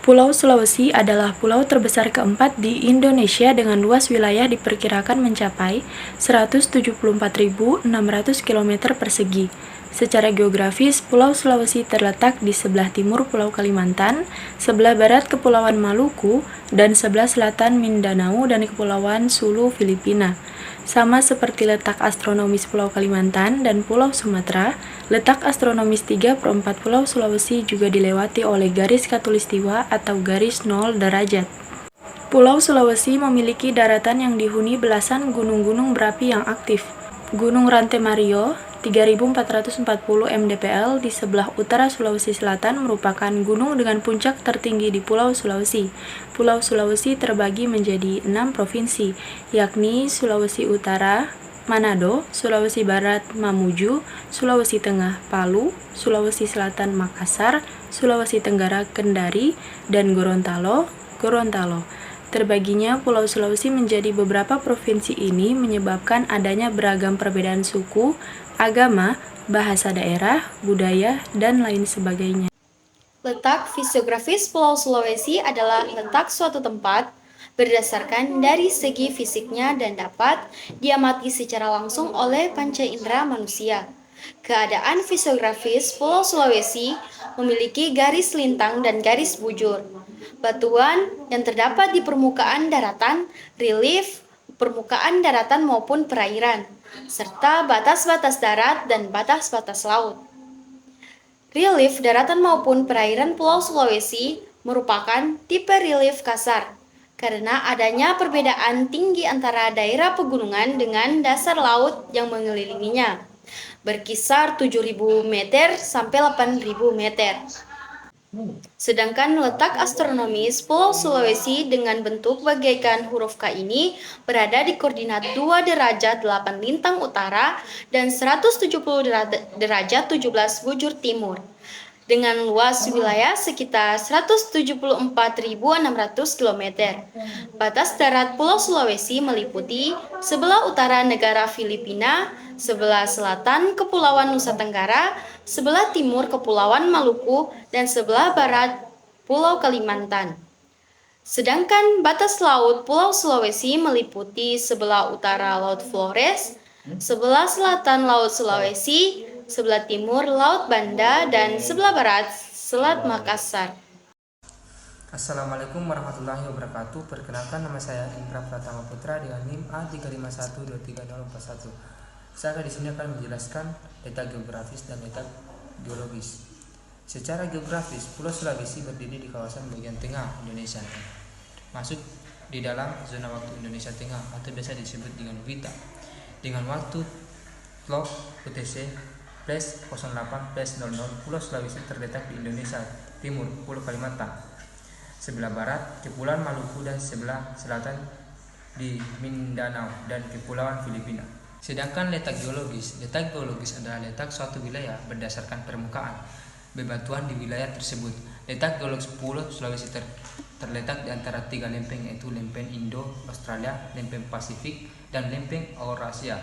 Pulau Sulawesi adalah pulau terbesar keempat di Indonesia dengan luas wilayah diperkirakan mencapai 174.600 km persegi. Secara geografis, Pulau Sulawesi terletak di sebelah timur Pulau Kalimantan, sebelah barat Kepulauan Maluku, dan sebelah selatan Mindanao dan Kepulauan Sulu, Filipina. Sama seperti letak astronomis Pulau Kalimantan dan Pulau Sumatera, letak astronomis 3/4 Pulau Sulawesi juga dilewati oleh garis khatulistiwa atau garis 0 derajat. Pulau Sulawesi memiliki daratan yang dihuni belasan gunung-gunung berapi yang aktif. Gunung Rantai Mario, 3.440 mdpl di sebelah utara Sulawesi Selatan merupakan gunung dengan puncak tertinggi di Pulau Sulawesi. Pulau Sulawesi terbagi menjadi 6 provinsi, yakni Sulawesi Utara, Manado, Sulawesi Barat, Mamuju, Sulawesi Tengah, Palu, Sulawesi Selatan, Makassar, Sulawesi Tenggara, Kendari, dan Gorontalo. Terbaginya Pulau Sulawesi menjadi beberapa provinsi ini menyebabkan adanya beragam perbedaan suku, agama, bahasa daerah, budaya, dan lain sebagainya. Letak fisiografis Pulau Sulawesi adalah letak suatu tempat berdasarkan dari segi fisiknya dan dapat diamati secara langsung oleh panca indera manusia. Keadaan fisiografis Pulau Sulawesi memiliki garis lintang dan garis bujur. Batuan yang terdapat di permukaan daratan, relief, permukaan daratan maupun perairan, serta batas-batas darat dan batas-batas laut. Relief daratan maupun perairan Pulau Sulawesi merupakan tipe relief kasar karena adanya perbedaan tinggi antara daerah pegunungan dengan dasar laut yang mengelilinginya, berkisar 7.000 meter sampai 8.000 meter. Sedangkan letak astronomis Pulau Sulawesi dengan bentuk bagaikan huruf K ini berada di koordinat 2 derajat 8 lintang utara dan 170 derajat 17 bujur timur. Dengan luas wilayah sekitar 174.600 km. Batas darat Pulau Sulawesi meliputi sebelah utara negara Filipina, sebelah selatan Kepulauan Nusa Tenggara, sebelah timur Kepulauan Maluku, dan sebelah barat Pulau Kalimantan. Sedangkan batas laut Pulau Sulawesi meliputi sebelah utara Laut Flores, sebelah selatan Laut Sulawesi, sebelah timur Laut Banda, dan sebelah barat Selat Makassar. Assalamualaikum warahmatullahi wabarakatuh. Perkenalkan, nama saya Indra Pratama Putra dengan NIM A351234041. Saya di sini akan menjelaskan letak geografis dan letak geologis. Secara geografis, Pulau Sulawesi berdiri di kawasan bagian tengah Indonesia, masuk di dalam zona waktu Indonesia Tengah atau biasa disebut dengan WITA, dengan waktu clock UTC +08+00. Pulau Sulawesi terletak di Indonesia Timur, Pulau Kalimantan, sebelah barat Kepulauan Maluku, dan sebelah selatan di Mindanao dan Kepulauan Filipina. Sedangkan letak geologis adalah letak suatu wilayah berdasarkan permukaan bebatuan di wilayah tersebut. Letak geologis Pulau Sulawesi terletak di antara 3 lempeng, yaitu lempeng Indo-Australia, lempeng Pasifik, dan lempeng Eurasia.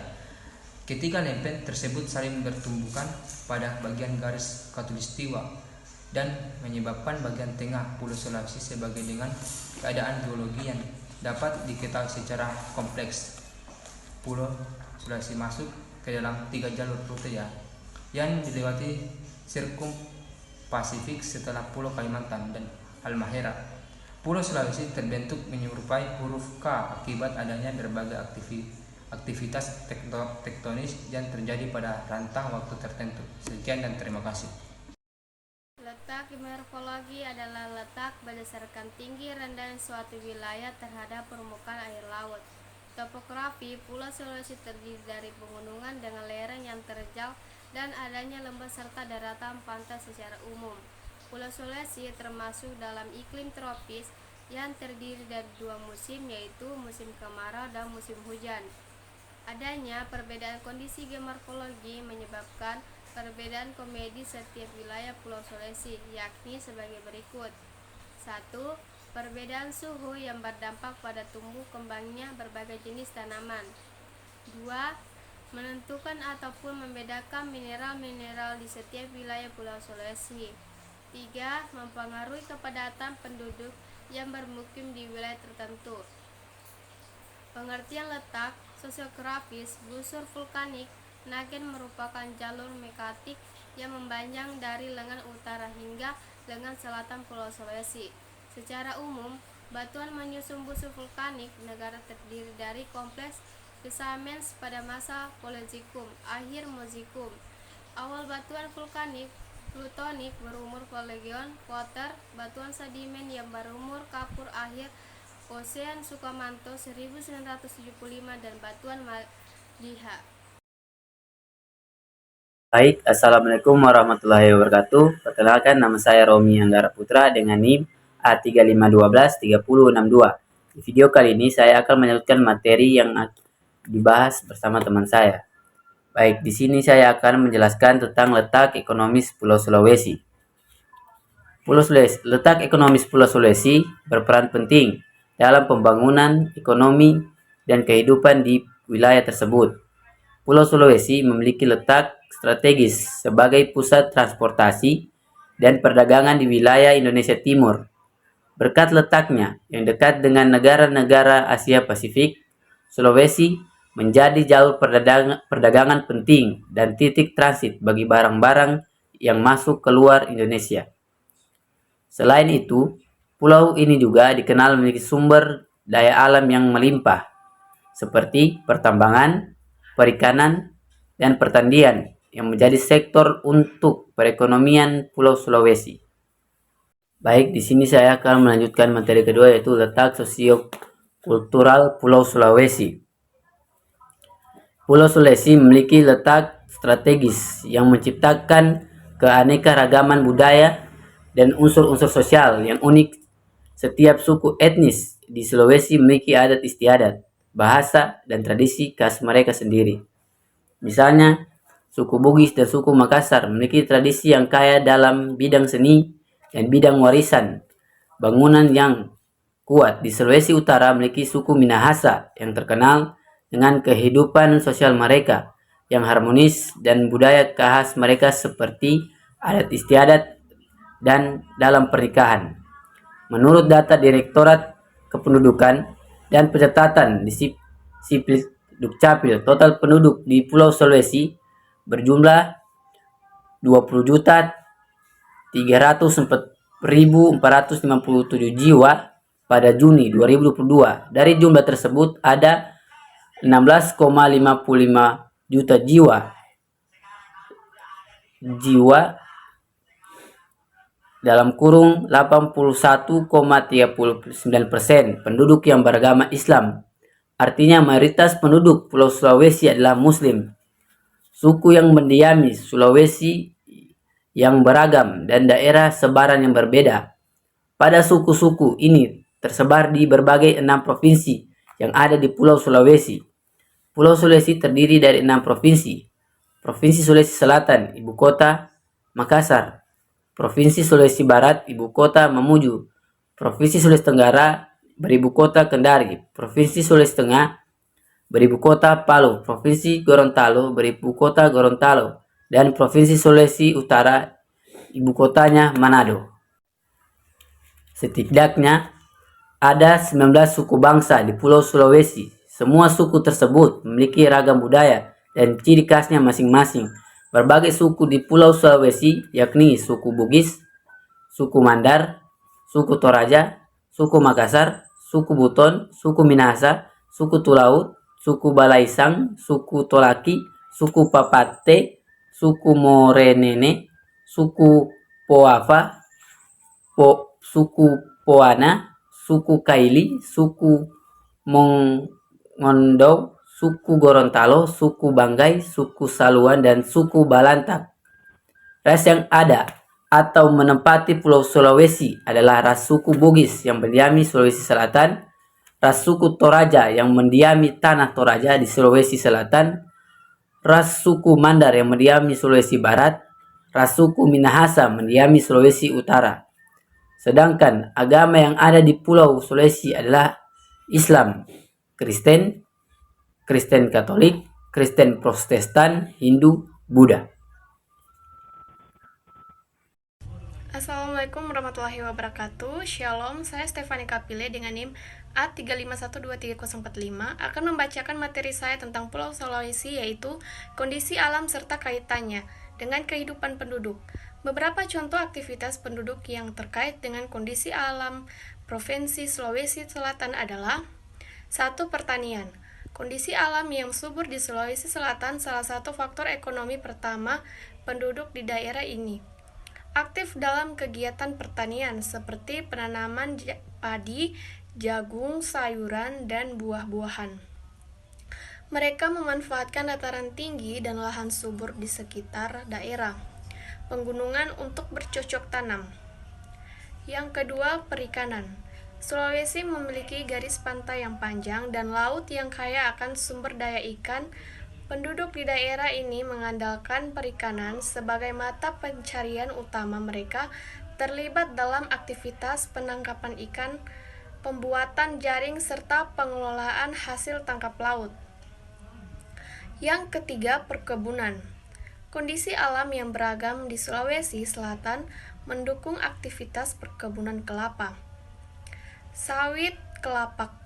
Ketiga lempeng tersebut saling bertumbukan pada bagian garis khatulistiwa dan menyebabkan bagian tengah Pulau Sulawesi sebagai dengan keadaan geologi yang dapat diketahui secara kompleks. Pulau Sulawesi masuk ke dalam 3 jalur rute yang dilewati Sirkum Pasifik setelah Pulau Kalimantan dan Halmahera. Pulau Sulawesi terbentuk menyerupai huruf K akibat adanya berbagai aktivitas tektonis yang terjadi pada rentang waktu tertentu. Sekian dan terima kasih. Letak morfologi adalah letak berdasarkan tinggi rendah suatu wilayah terhadap permukaan air laut. Topografi Pulau Sulawesi terdiri dari pegunungan dengan lereng yang terjal dan adanya lembah serta daratan pantai secara umum. Pulau Sulawesi termasuk dalam iklim tropis yang terdiri dari 2 musim, yaitu musim kemarau dan musim hujan. Adanya perbedaan kondisi geomorfologi menyebabkan perbedaan komedi setiap wilayah Pulau Sulawesi, yakni sebagai berikut. 1. Perbedaan suhu yang berdampak pada tumbuh kembangnya berbagai jenis tanaman. 2. Menentukan ataupun membedakan mineral-mineral di setiap wilayah Pulau Sulawesi. 3. Mempengaruhi kepadatan penduduk yang bermukim di wilayah tertentu. Pengertian letak sosiografis busur vulkanik Nagen merupakan jalur mekanik yang memanjang dari lengan utara hingga lengan selatan Pulau Sulawesi. Secara umum, batuan menyusun busur vulkanik negara terdiri dari kompleks Gesamens pada masa Paleozoikum, akhir Mesozoikum. Awal batuan vulkanik plutonik berumur Paleogen Quarter, batuan sedimen yang berumur kapur akhir Osean Sukamanto 1975 dan batuan Madiha. Baik, Assalamualaikum warahmatullahi wabarakatuh. Perkenalkan, nama saya Romi Anggara Putra dengan NIM A35123062. Di video kali ini saya akan menyebutkan materi yang dibahas bersama teman saya. Baik, di sini saya akan menjelaskan tentang letak ekonomis Pulau Sulawesi. Letak ekonomis Pulau Sulawesi berperan penting dalam pembangunan ekonomi dan kehidupan di wilayah tersebut. Pulau Sulawesi memiliki letak strategis sebagai pusat transportasi dan perdagangan di wilayah Indonesia Timur. Berkat letaknya yang dekat dengan negara-negara Asia Pasifik, Sulawesi menjadi jalur perdagangan penting dan titik transit bagi barang-barang yang masuk keluar Indonesia. Selain itu, pulau ini juga dikenal memiliki sumber daya alam yang melimpah, seperti pertambangan, perikanan, dan pertanian yang menjadi sektor untuk perekonomian Pulau Sulawesi. Baik, di sini saya akan melanjutkan materi kedua, yaitu letak sosiokultural Pulau Sulawesi. Pulau Sulawesi memiliki letak strategis yang menciptakan keanekaragaman budaya dan unsur-unsur sosial yang unik. Setiap suku etnis di Sulawesi memiliki adat istiadat, bahasa, dan tradisi khas mereka sendiri. Misalnya, suku Bugis dan suku Makassar memiliki tradisi yang kaya dalam bidang seni dan bidang warisan bangunan yang kuat. Di Sulawesi Utara memiliki suku Minahasa yang terkenal dengan kehidupan sosial mereka yang harmonis dan budaya khas mereka seperti adat istiadat dan dalam pernikahan. Menurut data Direktorat Kependudukan dan Pencatatan di Sipil Dukcapil, total penduduk di Pulau Sulawesi berjumlah 20.304.457 jiwa pada Juni 2022. Dari jumlah tersebut ada 16,55 juta jiwa dalam kurung 81,39% penduduk yang beragama Islam. Artinya mayoritas penduduk Pulau Sulawesi adalah Muslim. Suku yang mendiami Sulawesi yang beragam dan daerah sebaran yang berbeda. Pada suku-suku ini tersebar di berbagai 6 provinsi yang ada di Pulau Sulawesi. Pulau Sulawesi terdiri dari 6 provinsi. Provinsi Sulawesi Selatan, Ibu Kota Makassar. Provinsi Sulawesi Barat, Ibu Kota Mamuju. Provinsi Sulawesi Tenggara, beribu kota Kendari. Provinsi Sulawesi Tengah, beribu kota Palu. Provinsi Gorontalo, beribu kota Gorontalo. Dan Provinsi Sulawesi Utara, ibu kotanya Manado. Setidaknya ada 19 suku bangsa di Pulau Sulawesi. Semua suku tersebut memiliki ragam budaya dan ciri khasnya masing-masing. Berbagai suku di Pulau Sulawesi yakni suku Bugis, suku Mandar, suku Toraja, suku Makassar, suku Buton, suku Minahasa, suku Tulaut, suku Balaisang, suku Tolaki, suku Papate, suku Morenene, suku Poafa, suku Poana, suku Kaili, suku Mongondo, suku Gorontalo, suku Banggai, suku Saluan, dan suku Balantak. Ras yang ada atau menempati Pulau Sulawesi adalah ras suku Bugis yang mendiami Sulawesi Selatan, ras suku Toraja yang mendiami tanah Toraja di Sulawesi Selatan, ras suku Mandar yang mendiami Sulawesi Barat, ras suku Minahasa mendiami Sulawesi Utara. Sedangkan agama yang ada di Pulau Sulawesi adalah Islam, Kristen Katolik, Kristen Protestan, Hindu, Buddha. Assalamualaikum warahmatullahi wabarakatuh. Shalom, saya Stefani Kapile dengan NIM A351233045 akan membacakan materi saya tentang Pulau Sulawesi, yaitu kondisi alam serta kaitannya dengan kehidupan penduduk. Beberapa contoh aktivitas penduduk yang terkait dengan kondisi alam Provinsi Sulawesi Selatan adalah: 1. Pertanian. Kondisi alam yang subur di Sulawesi Selatan salah satu faktor ekonomi pertama penduduk di daerah ini. Aktif dalam kegiatan pertanian seperti penanaman padi, jagung, sayuran, dan buah-buahan. Mereka memanfaatkan dataran tinggi dan lahan subur di sekitar daerah pegunungan untuk bercocok tanam. Yang kedua, perikanan. Sulawesi memiliki garis pantai yang panjang dan laut yang kaya akan sumber daya ikan. Penduduk di daerah ini mengandalkan perikanan sebagai mata pencarian utama mereka, terlibat dalam aktivitas penangkapan ikan, pembuatan jaring, serta pengelolaan hasil tangkap laut. Yang ketiga, perkebunan. Kondisi alam yang beragam di Sulawesi Selatan mendukung aktivitas perkebunan kelapa, sawit, kelapa,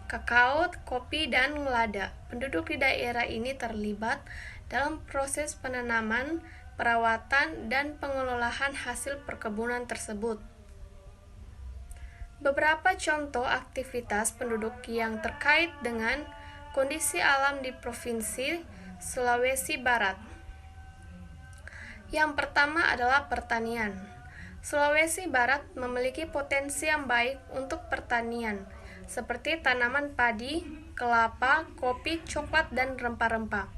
kakao, kopi, dan lada. Penduduk di daerah ini terlibat dalam proses penanaman, perawatan, dan pengelolaan hasil perkebunan tersebut. Beberapa contoh aktivitas penduduk yang terkait dengan kondisi alam di Provinsi Sulawesi Barat. Yang pertama adalah pertanian. Sulawesi Barat memiliki potensi yang baik untuk pertanian, seperti tanaman padi, kelapa, kopi, coklat, dan rempah-rempah.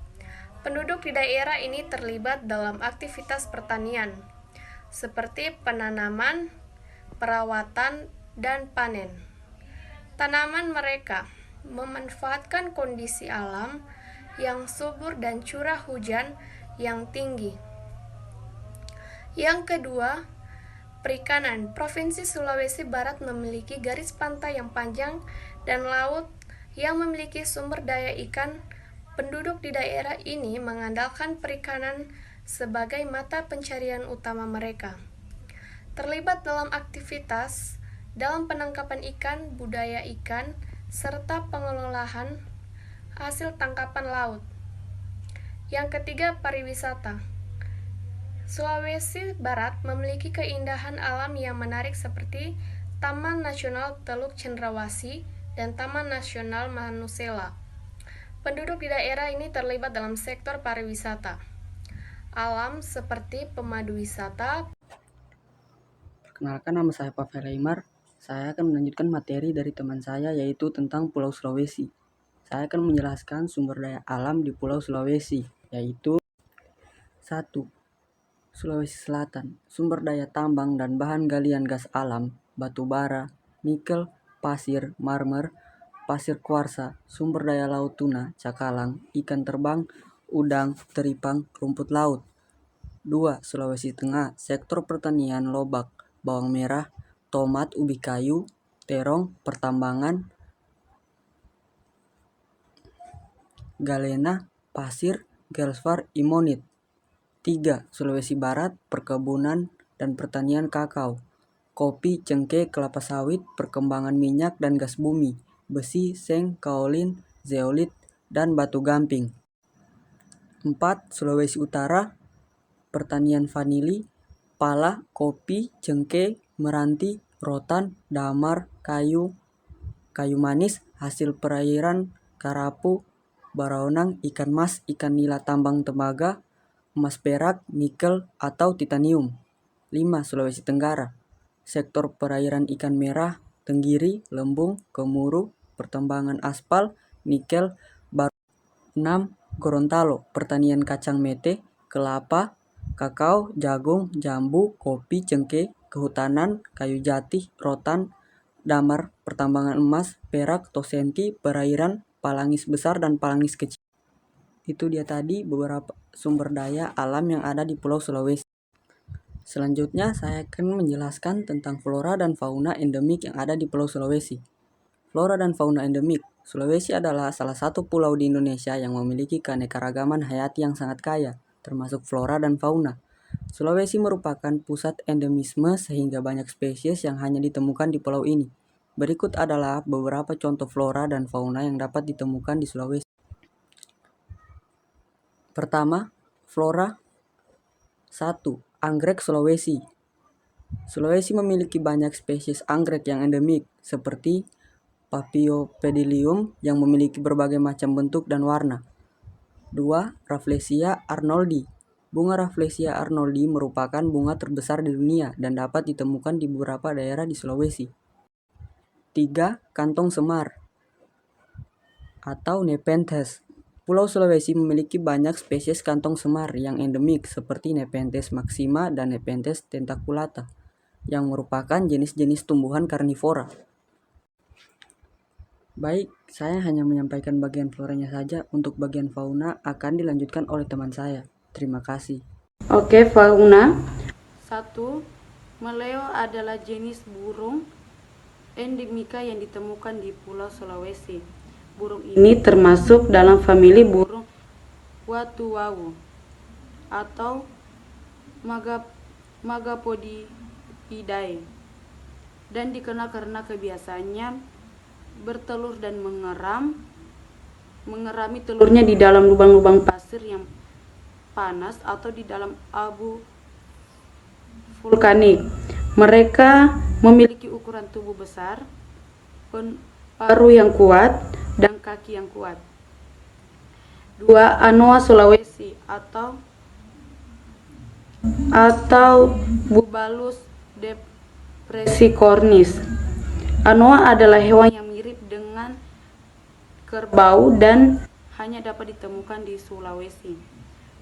Penduduk di daerah ini terlibat dalam aktivitas pertanian, seperti penanaman, perawatan, dan panen. Tanaman mereka memanfaatkan kondisi alam yang subur dan curah hujan yang tinggi. Yang kedua, perikanan. Provinsi Sulawesi Barat memiliki garis pantai yang panjang dan laut yang memiliki sumber daya ikan. Penduduk di daerah ini mengandalkan perikanan sebagai mata pencarian utama mereka. Terlibat dalam aktivitas dalam penangkapan ikan, budaya ikan, serta pengelolaan hasil tangkapan laut. Yang ketiga, pariwisata. Sulawesi Barat memiliki keindahan alam yang menarik seperti Taman Nasional Teluk Cendrawasih dan Taman Nasional Manusela. Penduduk di daerah ini terlibat dalam sektor pariwisata alam seperti pemandu wisata. Perkenalkan, nama saya Pavel Leimar. Saya akan melanjutkan materi dari teman saya, yaitu tentang Pulau Sulawesi. Saya akan menjelaskan sumber daya alam di Pulau Sulawesi, yaitu 1. Sulawesi Selatan, sumber daya tambang dan bahan galian gas alam, batu bara, nikel, pasir, marmer, pasir kuarsa, sumber daya laut tuna, cakalang, ikan terbang, udang, teripang, rumput laut. 2. Sulawesi Tengah, sektor pertanian lobak, bawang merah, tomat, ubi kayu, terong, pertambangan, galena, pasir, gelsvar, imonit. 3. Sulawesi Barat, perkebunan dan pertanian kakao, kopi, cengkeh, kelapa sawit, perkembangan minyak dan gas bumi, besi, seng, kaolin, zeolit, dan batu gamping. 4. Sulawesi Utara, pertanian vanili, pala, kopi, cengkeh, meranti, rotan, damar, kayu manis, hasil perairan, karapu, baraonang, ikan mas, ikan nila tambang tembaga, emas perak, nikel, atau titanium. 5. Sulawesi Tenggara, sektor perairan ikan merah, tenggiri, lembung, kemuru, pertambangan aspal, nikel, baru. 6. Gorontalo, pertanian kacang mete, kelapa, kakao, jagung, jambu, kopi, cengkeh, kehutanan, kayu jati, rotan, damar, pertambangan emas, perak, tosenti, perairan, palangis besar dan palangis kecil. Itu dia tadi beberapa sumber daya alam yang ada di Pulau Sulawesi. Selanjutnya saya akan menjelaskan tentang flora dan fauna endemik yang ada di Pulau Sulawesi. Flora dan fauna endemik. Sulawesi adalah salah satu pulau di Indonesia yang memiliki keanekaragaman hayati yang sangat kaya, termasuk flora dan fauna. Sulawesi merupakan pusat endemisme sehingga banyak spesies yang hanya ditemukan di pulau ini. Berikut adalah beberapa contoh flora dan fauna yang dapat ditemukan di Sulawesi. Pertama, flora. 1. Anggrek Sulawesi. Sulawesi memiliki banyak spesies anggrek yang endemik, seperti Paphiopedilum yang memiliki berbagai macam bentuk dan warna. 2. Rafflesia arnoldi. Bunga Rafflesia arnoldi merupakan bunga terbesar di dunia dan dapat ditemukan di beberapa daerah di Sulawesi. 3. Kantong semar atau Nepenthes. Pulau Sulawesi memiliki banyak spesies kantong semar yang endemik seperti Nepenthes maxima dan Nepenthes tentaculata yang merupakan jenis-jenis tumbuhan karnivora. Baik, saya hanya menyampaikan bagian floranya saja. Untuk bagian fauna akan dilanjutkan oleh teman saya. Terima kasih. Oke, fauna. 1. Meleo adalah jenis burung endemika yang ditemukan di Pulau Sulawesi. Burung ini termasuk dalam famili burung watuwawu atau Magapodidae dan dikenal karena kebiasaannya bertelur dan mengerami telurnya di dalam lubang-lubang pasir yang panas atau di dalam abu vulkanik. Mereka memiliki ukuran tubuh besar, paruh yang kuat, dan kaki yang kuat. 2. Anoa Sulawesi atau Bubalus depressicornis. Anoa adalah hewan yang mirip dengan kerbau dan hanya dapat ditemukan di Sulawesi.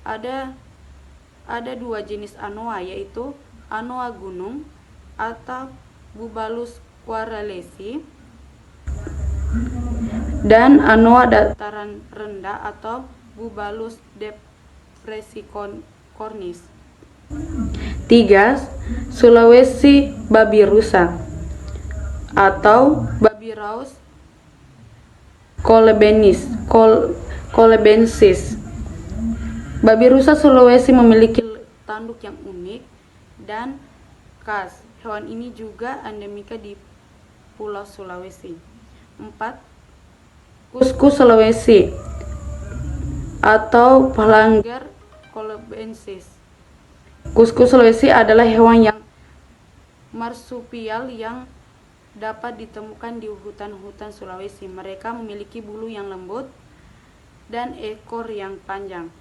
Ada 2 jenis anoa, yaitu anoa gunung atau Bubalus quarrelesi dan anoa dataran rendah atau Bubalus depressicornis. 3. Sulawesi babirusa atau Babirus colebensis. Babirusa Sulawesi memiliki tanduk yang unik dan khas. Hewan ini juga endemika di Pulau Sulawesi. 4. Kuskus Sulawesi atau Phalanges colebensis. Kuskus Sulawesi adalah hewan yang marsupial yang dapat ditemukan di hutan-hutan Sulawesi. Mereka memiliki bulu yang lembut dan ekor yang panjang.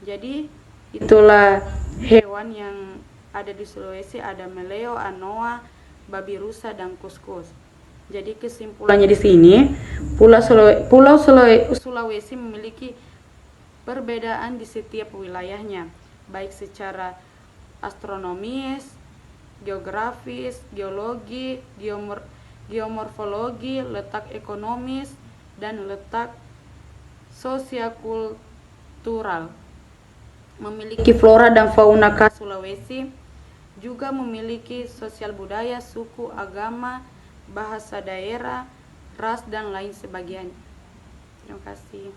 Jadi itulah hewan yang ada di Sulawesi, ada meleo, anoa, babirusa, dan kuskus. Jadi kesimpulannya di sini, Pulau Sulawesi memiliki perbedaan di setiap wilayahnya, baik secara astronomis, geografis, geologi, geomorfologi, letak ekonomis, dan letak sosialkultural. Memiliki flora dan fauna khas Sulawesi, juga memiliki sosial budaya, suku, agama, bahasa daerah, ras, dan lain sebagainya. Terima kasih.